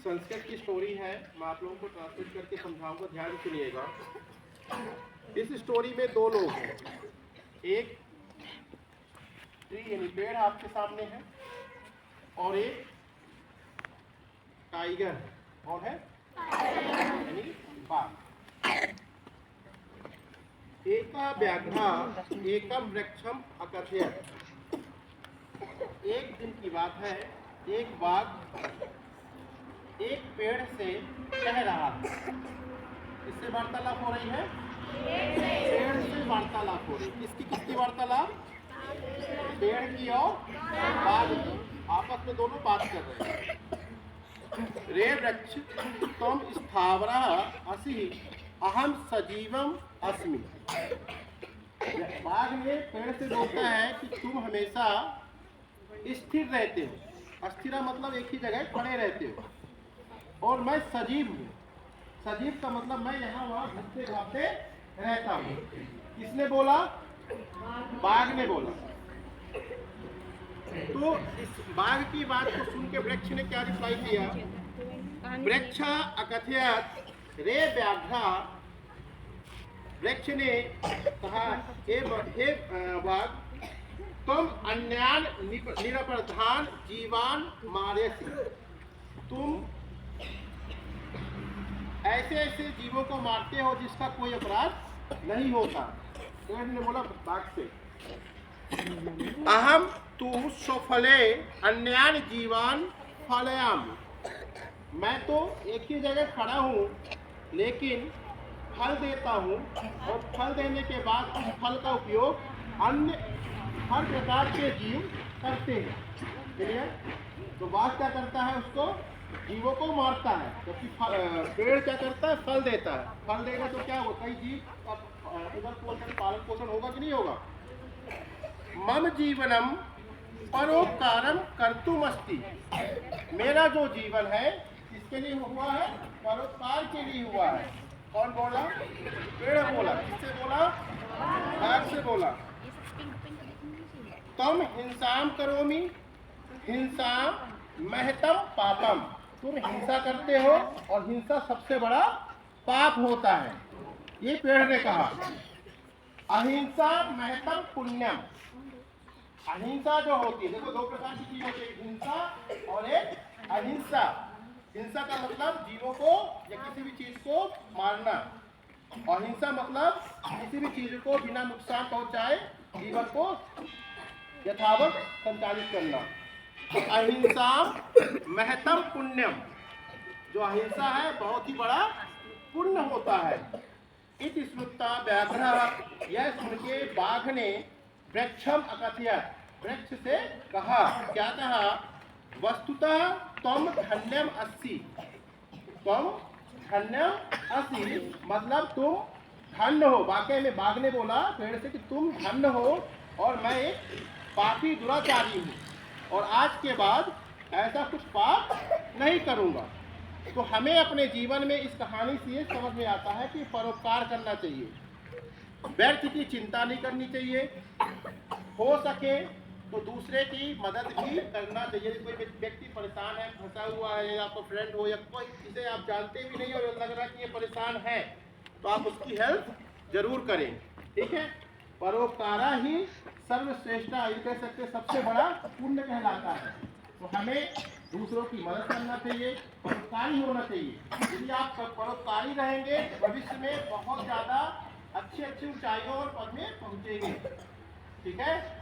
संस्कृत की स्टोरी है, मैं आप लोगों को ट्रांसलेट करके समझाऊंगा, ध्यान से सुनिएगा। इस स्टोरी में दो लोग हैं, एक ट्री यानी पेड़ आपके सामने है और एक टाइगर है, और है यानी बाघ। एका व्याघ्रा एकम वृक्षम अकथयत्। एक दिन की बात है, एक बाघ एक पेड़ से कह रहा है। इससे वार्तालाप हो रही है, पेड़ से वार्तालाप हो रही है। किसकी वार्तालाप? पेड़ की और बाघ की, आपस में दोनों बात कर रहे हैं। रे वृक्ष तुम स्थावरा असि अहम सजीवम अस्मि। बाघ ने पेड़ से बोलता है कि तुम हमेशा स्थिर रहते हो, अस्थिरा मतलब एक ही जगह खड़े रहते हो, और मैं सजीव हूँ। सजीव का मतलब मैं यहाँ वहाँ घूमते घामते रहता हूँ। किसने बोला? बाघ ने बोला। तो इस बाघ की बात को सुन के वृक्ष ने क्या रिप्लाई किया? वृक्ष अकथयत् रे व्याघ्रा। वृक्ष ने कहा, हे बाघ, तुम अन्यान निरपराधान जीवान मारेसी। तुम ऐसे ऐसे जीवों को मारते हो जिसका कोई अपराध नहीं होता। पेड़ ने बोला बाघ से, अहम तु स्वफले अन्यान जीवान फलयाम। मैं तो एक ही जगह खड़ा हूँ लेकिन फल देता हूँ, और फल देने के बाद उस फल का उपयोग अन्य हर प्रकार के जीव करते हैं। क्लियर? तो बाघ क्या करता है? उसको जीवों को मारता है, क्योंकि पेड़ क्या करता है? फल देता है। फल देगा तो क्या होगा? कई जीव उधर पोषण पालन पोषण होगा कि नहीं होगा? मम जीवनम परोपकारम कर्तुमस्ति। मेरा जो जीवन है किसके लिए हुआ है? परोपकार के लिए हुआ है। कौन बोला? पेड़ बोला। किससे बोला? बाघ से बोला। तुम हिंसाम करोमि हिंसा महतम पापम। तुम हिंसा करते हो और हिंसा सबसे बड़ा पाप होता है। ये पेड़ ने कहा। अहिंसा महतम पुण्यम। अहिंसा जो होती है, देखो दो प्रकार की चीज होती है, हिंसा और एक अहिंसा। हिंसा का मतलब जीवों को या किसी भी चीज को मारना, और हिंसा मतलब किसी भी चीज को बिना नुकसान पहुंचाए जीवन को यथावत संचालित करना। अहिंसा महतम पुण्यम। जो अहिंसा है बहुत ही बड़ा पुण्य होता है। इति श्रुत्वा व्याघ्रः। यह सुन के बाघ ने वृक्षम अकथयत्। वृक्ष से कहा, क्या कहा? वस्तुतः तुम धन्यम अस्सि। तुम धन्यम अस्सि मतलब तुम धन्य हो। वाकई में बाघ ने बोला पेड़ से कि तुम धन्य हो और मैं एक पापी दुराचारी हूँ, और आज के बाद ऐसा कुछ पाप नहीं करूँगा। तो हमें अपने जीवन में इस कहानी से ये समझ में आता है कि परोपकार करना चाहिए, व्यर्थ की चिंता नहीं करनी चाहिए, हो सके तो दूसरे की मदद भी करना चाहिए। कोई व्यक्ति परेशान है, फंसा हुआ है, या आपका फ्रेंड हो या कोई जिसे आप जानते भी नहीं और लग रहा है कि ये परेशान है, तो आप उसकी हेल्प जरूर करें। ठीक है? परोपकारा ही सर्वश्रेष्ठ, ये कह सकते सबसे बड़ा पुण्य कहलाता है। तो हमें दूसरों की मदद करना चाहिए, परोपकारी होना चाहिए। यदि आप परोपकारी रहेंगे तो भविष्य में बहुत ज़्यादा अच्छी ऊंचाइयों और पद में पहुंचेंगे। ठीक है?